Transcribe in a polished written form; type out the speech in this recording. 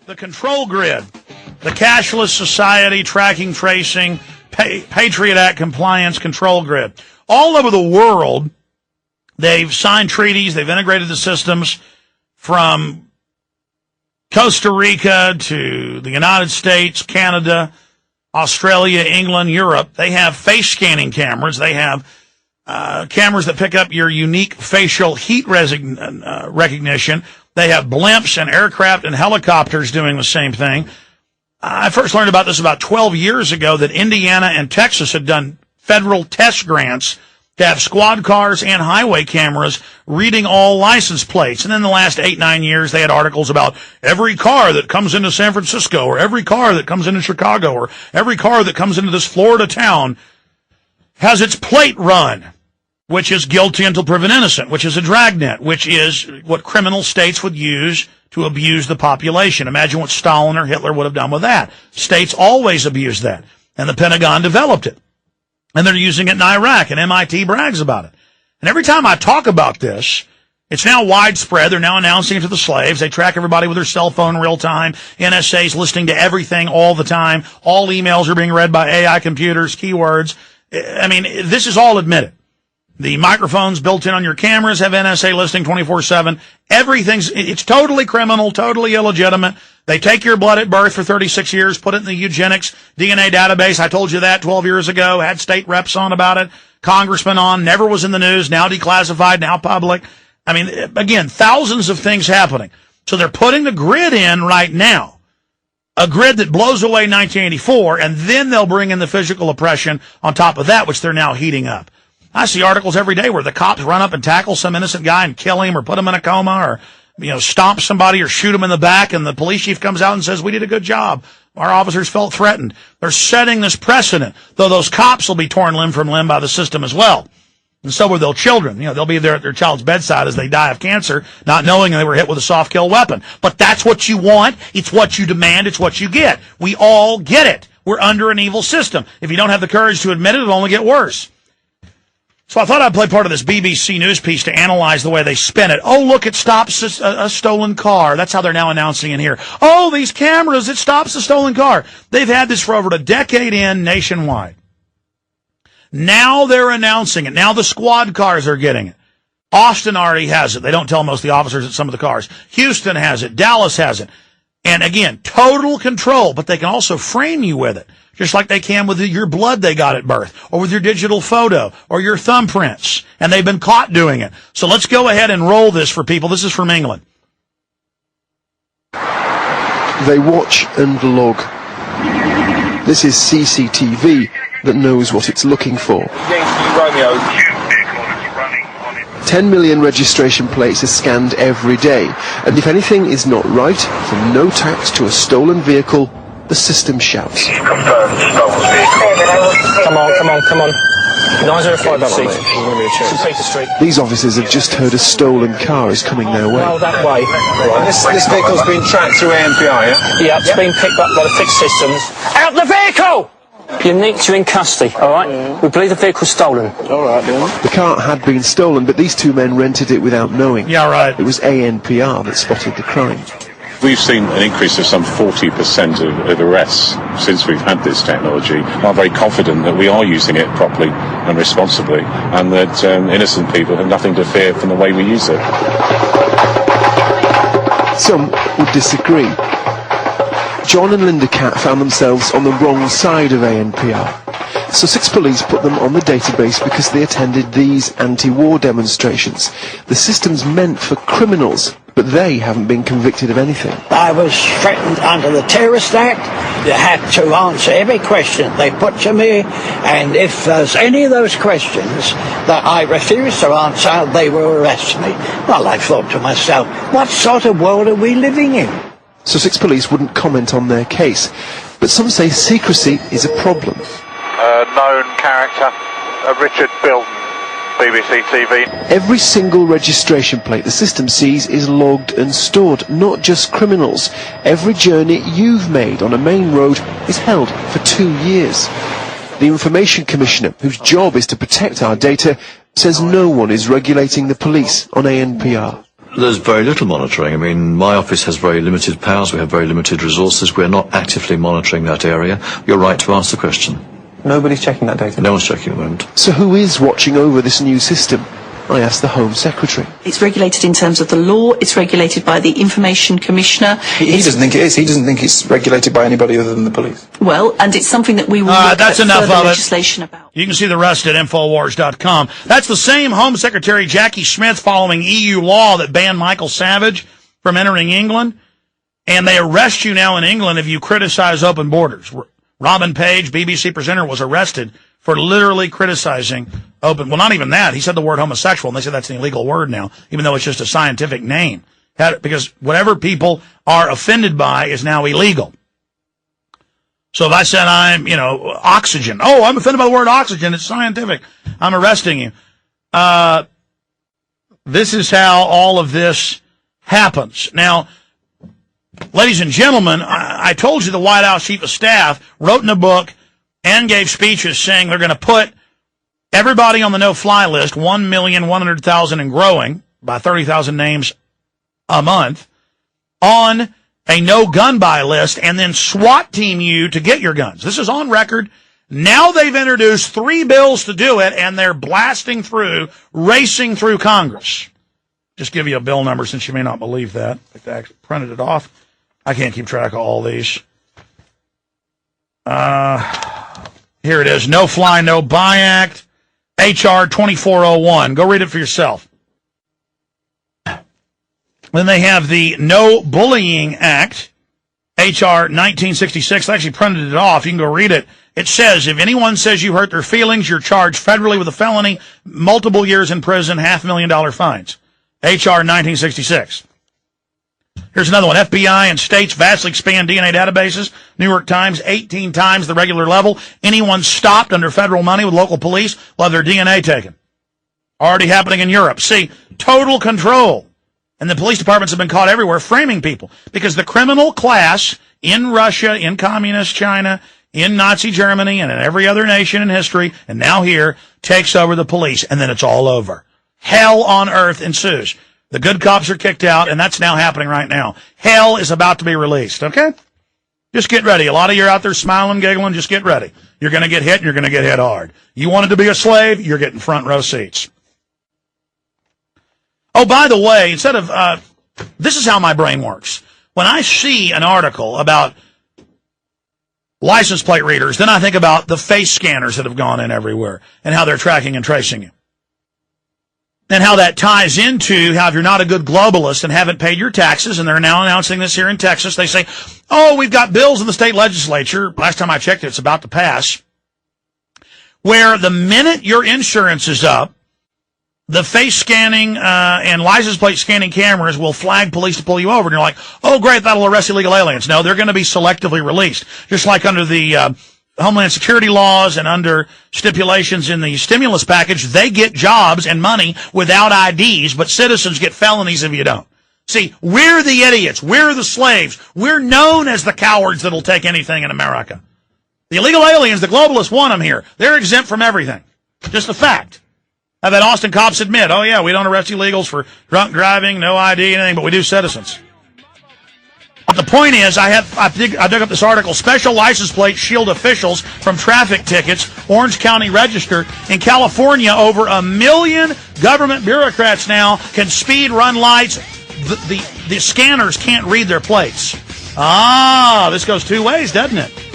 The control grid, the cashless society tracking, tracing, Patriot Act compliance control grid. All over the world, they've signed treaties, they've integrated the systems from Costa Rica to the United States, Canada, Australia, England, Europe. They have face scanning cameras. They have cameras that pick up your unique facial heat recognition. They have blimps and aircraft and helicopters doing the same thing. I first learned about this about 12 years ago, that Indiana and Texas had done federal test grants to have squad cars and highway cameras reading all license plates. And in the last 8-9 years, they had articles about every car that comes into San Francisco, or every car that comes into Chicago, or every car that comes into this Florida town has its plate run, which is guilty until proven innocent, which is a dragnet, which is what criminal states would use to abuse the population. Imagine what Stalin or Hitler would have done with that. States always abuse that, and the Pentagon developed it. And they're using it in Iraq, and MIT brags about it. And every time I talk about this, it's now widespread. They're now announcing it to the slaves. They track everybody with their cell phone real time. NSA's listening to everything all the time. All emails are being read by AI computers, keywords. I mean, this is all admitted. The microphones built in on your cameras have NSA listening 24/7. It's totally criminal, totally illegitimate. They take your blood at birth for 36 years, put it in the Eugenics DNA database. I told you that 12 years ago, had state reps on about it, congressmen on, never was in the news, now declassified, now public. I mean, again, thousands of things happening. So they're putting the grid in right now, a grid that blows away 1984, and then they'll bring in the physical oppression on top of that, which they're now heating up. I see articles every day where the cops run up and tackle some innocent guy and kill him or put him in a coma or, stomp somebody or shoot him in the back, and the police chief comes out and says, we did a good job. Our officers felt threatened. They're setting this precedent, though those cops will be torn limb from limb by the system as well. And so will their children. They'll be there at their child's bedside as they die of cancer, not knowing they were hit with a soft kill weapon. But that's what you want. It's what you demand. It's what you get. We all get it. We're under an evil system. If you don't have the courage to admit it, it'll only get worse. So I thought I'd play part of this BBC News piece to analyze the way they spin it. Oh, look, it stops a stolen car. That's how they're now announcing it here. Oh, these cameras, it stops a stolen car. They've had this for over a decade nationwide. Now they're announcing it. Now the squad cars are getting it. Austin already has it. They don't tell most of the officers at some of the cars. Houston has it. Dallas has it. And again, total control, but they can also frame you with it, just like they can with your blood they got at birth, or with your digital photo, or your thumbprints. And they've been caught doing it. So let's go ahead and roll this for people. This is from England. They watch and log. This is CCTV that knows what it's looking for. Romeo. 10 million registration plates are scanned every day, and if anything is not right, from no tax to a stolen vehicle, the system shouts. Confirmed stolen vehicle. Come on. 905 St. Peter Street. These officers have just heard a stolen car is coming their way. Well, that way. Right. This vehicle's been tracked through ANPR, yeah? Yeah, it's been picked up by the fixed systems. Out the vehicle! You're in custody, all right? Yeah. We believe the vehicle's stolen. All right, then. The car had been stolen, but these two men rented it without knowing. Yeah, right. It was ANPR that spotted the crime. We've seen an increase of some 40% of arrests since we've had this technology. I'm very confident that we are using it properly and responsibly, and that innocent people have nothing to fear from the way we use it. Some would disagree. John and Linda Catt found themselves on the wrong side of ANPR. Sussex Police put them on the database because they attended these anti-war demonstrations. The system's meant for criminals, but they haven't been convicted of anything. I was threatened under the Terrorist Act. You had to answer every question they put to me, and if there's any of those questions that I refuse to answer, they will arrest me. Well, I thought to myself, what sort of world are we living in? Sussex Police wouldn't comment on their case, but some say secrecy is a problem. Known character, Richard Bilton, BBC TV. Every single registration plate the system sees is logged and stored, not just criminals. Every journey you've made on a main road is held for 2 years. The Information Commissioner, whose job is to protect our data, says no one is regulating the police on ANPR. There's very little monitoring. I mean, my office has very limited powers. We have very limited resources. We're not actively monitoring that area. You're right to ask the question. Nobody's checking that data? No one's checking at the moment. So who is watching over this new system? I asked the Home Secretary. It's regulated in terms of the law. It's regulated by the Information Commissioner. He doesn't think it is. He doesn't think it's regulated by anybody other than the police. Well, and it's something that we will look that's at enough further of it. legislation about. You can see the rest at Infowars.com. That's the same Home Secretary Jackie Smith following EU law that banned Michael Savage from entering England. And they arrest you now in England if you criticize open borders. Robin Page, BBC presenter, was arrested for literally criticizing well, not even that. He said the word homosexual, and they said that's an illegal word now, even though it's just a scientific name. Because whatever people are offended by is now illegal. So if I said I'm, oxygen. Oh, I'm offended by the word oxygen. It's scientific. I'm arresting you. This is how all of this happens. Now, ladies and gentlemen, I told you the White House Chief of Staff wrote in a book and gave speeches saying they're going to put everybody on the no-fly list, 1,100,000 and growing, by 30,000 names a month, on a no-gun buy list, and then SWAT team you to get your guns. This is on record. Now they've introduced 3 bills to do it, and they're blasting through, racing through Congress. Just give you a bill number since you may not believe that. I actually printed it off. I can't keep track of all these. Here it is. No Fly, No Buy Act, H.R. 2401. Go read it for yourself. Then they have the No Bullying Act, H.R. 1966. I actually printed it off. You can go read it. It says, if anyone says you hurt their feelings, you're charged federally with a felony, multiple years in prison, $500,000 fines. H.R. 1966. Here's another one. FBI and states vastly expand DNA databases. New York Times, 18 times the regular level. Anyone stopped under federal money with local police will have their DNA taken. Already happening in Europe. See, total control. And the police departments have been caught everywhere framing people because the criminal class in Russia, in communist China, in Nazi Germany, and in every other nation in history, and now here, takes over the police, and then it's all over. Hell on earth ensues. The good cops are kicked out, and that's now happening right now. Hell is about to be released, okay? Just get ready. A lot of you are out there smiling, giggling. Just get ready. You're going to get hit, and you're going to get hit hard. You wanted to be a slave, you're getting front row seats. Oh, by the way, instead of, this is how my brain works. When I see an article about license plate readers, then I think about the face scanners that have gone in everywhere and how they're tracking and tracing you. And how that ties into how if you're not a good globalist and haven't paid your taxes, and they're now announcing this here in Texas, they say, oh, we've got bills in the state legislature, last time I checked it, it's about to pass, where the minute your insurance is up, the face scanning and license plate scanning cameras will flag police to pull you over. And you're like, oh, great, that'll arrest illegal aliens. No, they're going to be selectively released. Just like under the Homeland Security laws and under stipulations in the stimulus package, they get jobs and money without IDs, but citizens get felonies if you don't. See, we're the idiots. We're the slaves. We're known as the cowards that'll take anything in America. The illegal aliens, the globalists want them here. They're exempt from everything. Just a fact. I've had Austin cops admit, oh yeah, we don't arrest illegals for drunk driving, no ID, anything, but we do citizens. But the point is, I dug up this article, special license plate shield officials from traffic tickets, Orange County Register. In California, over 1 million government bureaucrats now can speed run lights. The scanners can't read their plates. Ah, this goes two ways, doesn't it?